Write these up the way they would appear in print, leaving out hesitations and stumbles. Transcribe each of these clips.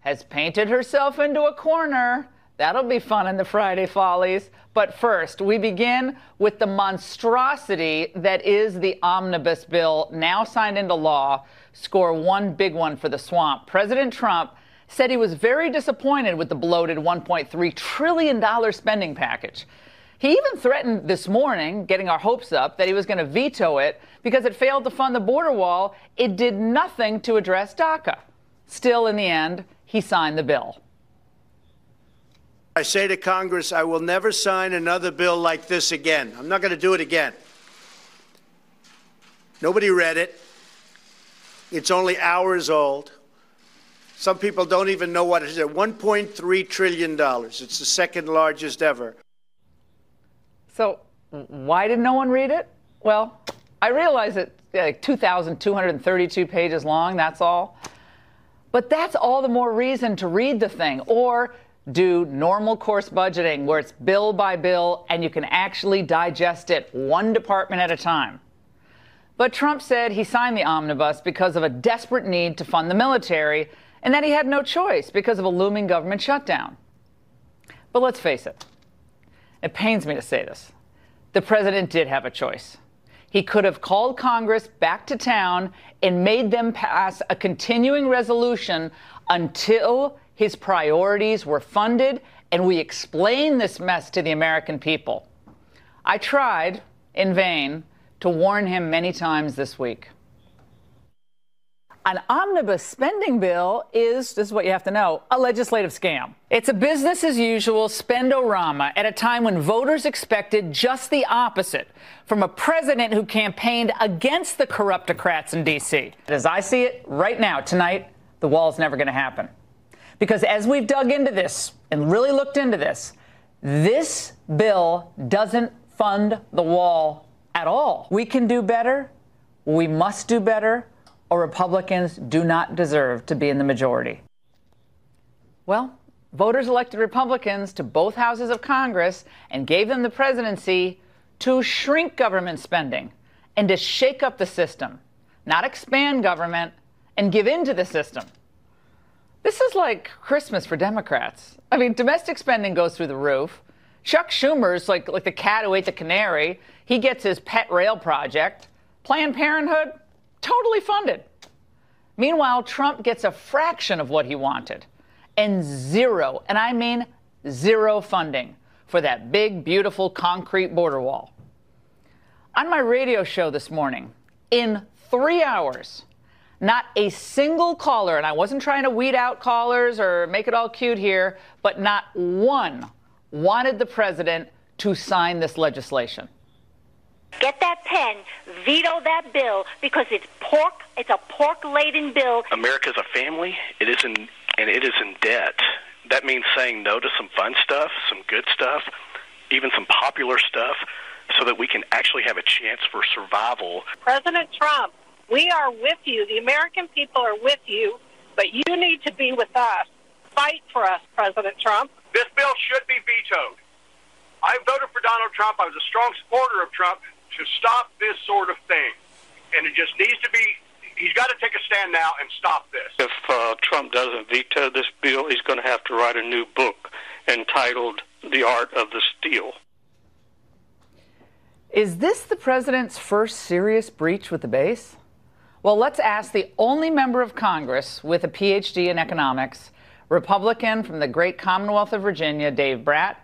has painted herself into a corner. That'll be fun in the Friday Follies. But first, we begin with the monstrosity that is the omnibus bill, now signed into law. Score one big one for the swamp. President Trump said he was very disappointed with the bloated $1.3 trillion spending package. He even threatened this morning, getting our hopes up, that he was going to veto it because it failed to fund the border wall. It did nothing to address DACA. Still, in the end, he signed the bill. I say to Congress, I will never sign another bill like this again. I'm not going to do it again. Nobody read it. It's only hours old. Some people don't even know what it is. $1.3 trillion. It's the second largest ever. So why did no one read it? Well, I realize it's like 2,232 pages long, that's all. But that's all the more reason to read the thing, or do normal course budgeting where it's bill by bill and you can actually digest it one department at a time. But Trump said he signed the omnibus because of a desperate need to fund the military and that he had no choice because of a looming government shutdown. But let's face it. It pains me to say this. The president did have a choice. He could have called Congress back to town and made them pass a continuing resolution until his priorities were funded and we explained this mess to the American people. I tried, in vain, to warn him many times this week. An omnibus spending bill is, this is what you have to know, a legislative scam. It's a business-as-usual spendorama at a time when voters expected just the opposite from a president who campaigned against the corruptocrats in D.C. As I see it right now, tonight, the wall's never going to happen. Because as we've dug into this and really looked into this, this bill doesn't fund the wall at all. We can do better. We must do better. Or Republicans do not deserve to be in the majority. Well, voters elected Republicans to both houses of Congress and gave them the presidency to shrink government spending and to shake up the system, not expand government and give in to the system. This is like Christmas for Democrats. I mean, domestic spending goes through the roof. Chuck Schumer's like the cat who ate the canary. He gets his pet rail project. Planned Parenthood, totally funded. Meanwhile, Trump gets a fraction of what he wanted and zero, and I mean zero funding for that big, beautiful concrete border wall. On my radio show this morning, in 3 hours, not a single caller, and I wasn't trying to weed out callers or make it all cute here, but not one wanted the president to sign this legislation. Get that pen, veto that bill, because it's a pork-laden bill. America's a family. It is in debt. That means saying no to some fun stuff, some good stuff, even some popular stuff, so that we can actually have a chance for survival. President Trump, we are with you. The American people are with you, but you need to be with us. Fight for us, President Trump. This bill should be vetoed. I voted for Donald Trump. I was a strong supporter of Trump to stop this sort of thing. And it just needs to be, he's got to take a stand now and stop this. If Trump doesn't veto this bill, he's going to have to write a new book entitled The Art of the Steal. Is this the president's first serious breach with the base? Well, let's ask the only member of Congress with a PhD in economics, Republican from the great Commonwealth of Virginia, Dave Bratt.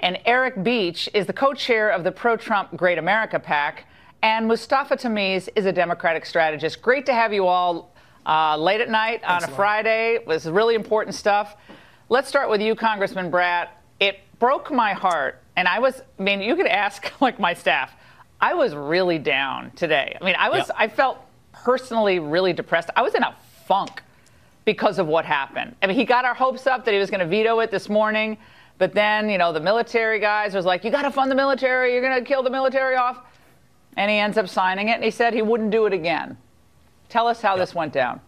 And Eric Beach is the co-chair of the pro-Trump Great America PAC. And Mustafa Tamiz is a Democratic strategist. Great to have you all late at night on a Friday. It was really important stuff. Let's start with you, Congressman Bratt. It broke my heart. And you could ask like my staff. I was really down today. I felt personally really depressed. I was in a funk because of what happened. He got our hopes up that he was going to veto it this morning. But then, the military guys was like, you got to fund the military. You're going to kill the military off. And he ends up signing it. And he said he wouldn't do it again. Tell us how this went down.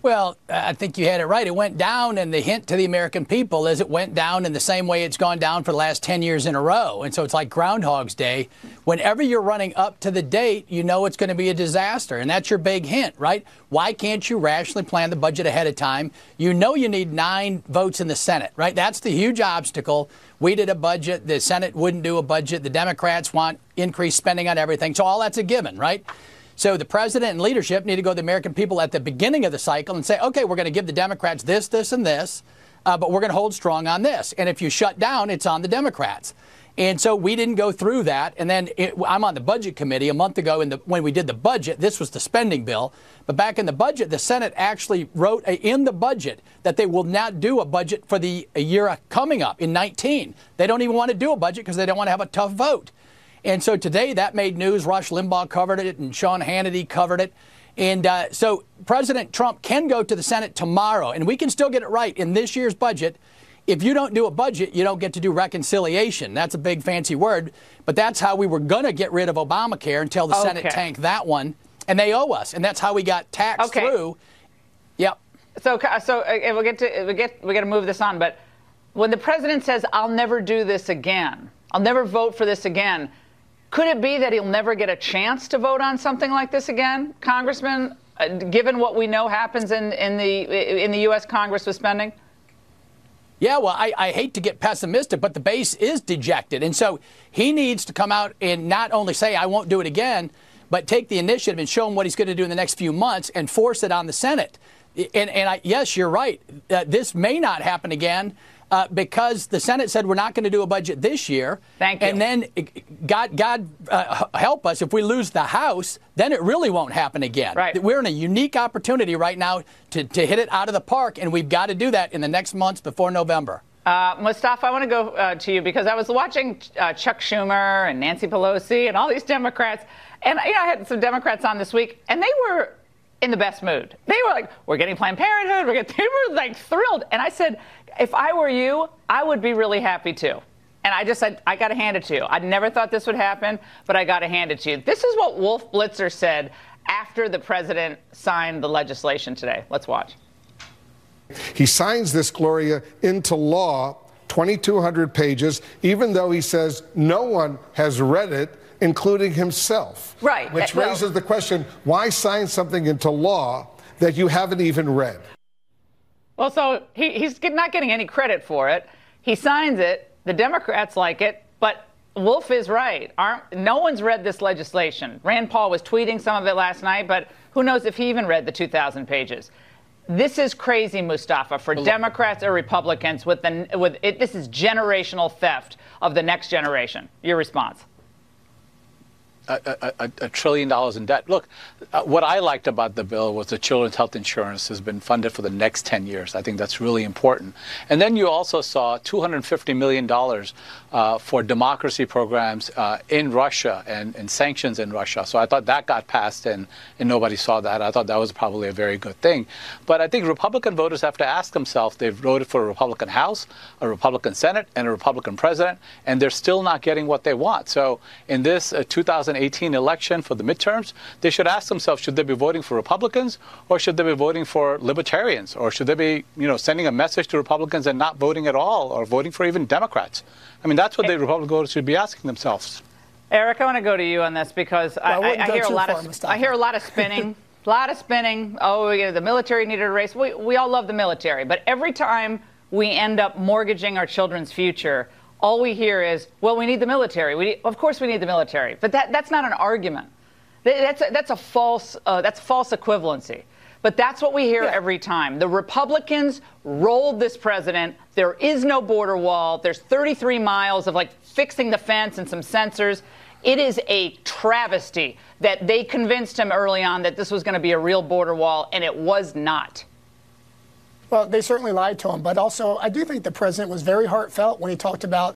Well, I think you had it right. It went down, and the hint to the American people is it went down in the same way it's gone down for the last 10 years in a row. And so it's like Groundhog's Day. Whenever you're running up to the date, you know it's going to be a disaster. And that's your big hint, right? Why can't you rationally plan the budget ahead of time? You know you need 9 votes in the Senate, right? That's the huge obstacle. We did a budget. The Senate wouldn't do a budget. The Democrats want increased spending on everything. So all that's a given, right? So the president and leadership need to go to the American people at the beginning of the cycle and say, OK, we're going to give the Democrats this, this, and this, but we're going to hold strong on this. And if you shut down, it's on the Democrats. And so we didn't go through that. And then I'm on the budget committee a month ago when we did the budget. This was the spending bill. But back in the budget, the Senate actually wrote in the budget that they will not do a budget for the year coming up in 19. They don't even want to do a budget because they don't want to have a tough vote. And so today that made news. Rush Limbaugh covered it and Sean Hannity covered it. And so President Trump can go to the Senate tomorrow, and we can still get it right in this year's budget. If you don't do a budget, you don't get to do reconciliation. That's a big fancy word, but that's how we were going to get rid of Obamacare until the Senate tanked that one, and they owe us, and that's how we got taxed through. Yep. So we got to move this on, but when the president says, "I'll never do this again, I'll never vote for this again," could it be that he'll never get a chance to vote on something like this again, Congressman, given what we know happens in the U.S. Congress with spending? Yeah, well, I hate to get pessimistic, but the base is dejected. And so he needs to come out and not only say, I won't do it again, but take the initiative and show him what he's going to do in the next few months and force it on the Senate. Yes, you're right. This may not happen again. Because the Senate said we're not going to do a budget this year. Thank you. And then God help us, if we lose the House, then it really won't happen again. Right. We're in a unique opportunity right now to hit it out of the park, and we've got to do that in the next months before November. Mustafa, I want to go to you because I was watching Chuck Schumer and Nancy Pelosi and all these Democrats. And I had some Democrats on this week, and they were in the best mood. They were like, we're getting Planned Parenthood. They were like thrilled. And I said, if I were you, I would be really happy too. And I just said, I got to hand it to you. I never thought this would happen, but I got to hand it to you. This is what Wolf Blitzer said after the president signed the legislation today. Let's watch. He signs this, Gloria, into law, 2,200 pages, even though he says no one has read it, including himself. Right. Which raises the question, why sign something into law that you haven't even read? Well, so he's not getting any credit for it. He signs it. The Democrats like it. But Wolf is right. No one's read this legislation. Rand Paul was tweeting some of it last night, but who knows if he even read the 2,000 pages. This is crazy, Mustafa, for Democrats or Republicans. This is generational theft of the next generation. Your response? $1 trillion in debt. Look, what I liked about the bill was the children's health insurance has been funded for the next 10 years. I think that's really important. And then you also saw $250 million for democracy programs in Russia and sanctions in Russia. So I thought that got passed and nobody saw that. I thought that was probably a very good thing. But I think Republican voters have to ask themselves, they've voted for a Republican House, a Republican Senate, and a Republican president, and they're still not getting what they want. So in this 2018 election for the midterms, they should ask themselves, should they be voting for Republicans or should they be voting for libertarians? Or should they be, sending a message to Republicans and not voting at all or voting for even Democrats? I mean, that's what the Republican voters should be asking themselves. Eric, I want to go to you on this because I hear a lot of spinning. A lot of spinning. Oh, the military needed a race. We all love the military. But every time we end up mortgaging our children's future, all we hear is, well, we need the military. Of course we need the military. But that's not an argument. That's false equivalency. But that's what we hear every time. The Republicans rolled this president. There is no border wall. There's 33 miles of fixing the fence and some sensors. It is a travesty that they convinced him early on that this was going to be a real border wall, and it was not. Well, they certainly lied to him. But also, I do think the president was very heartfelt when he talked about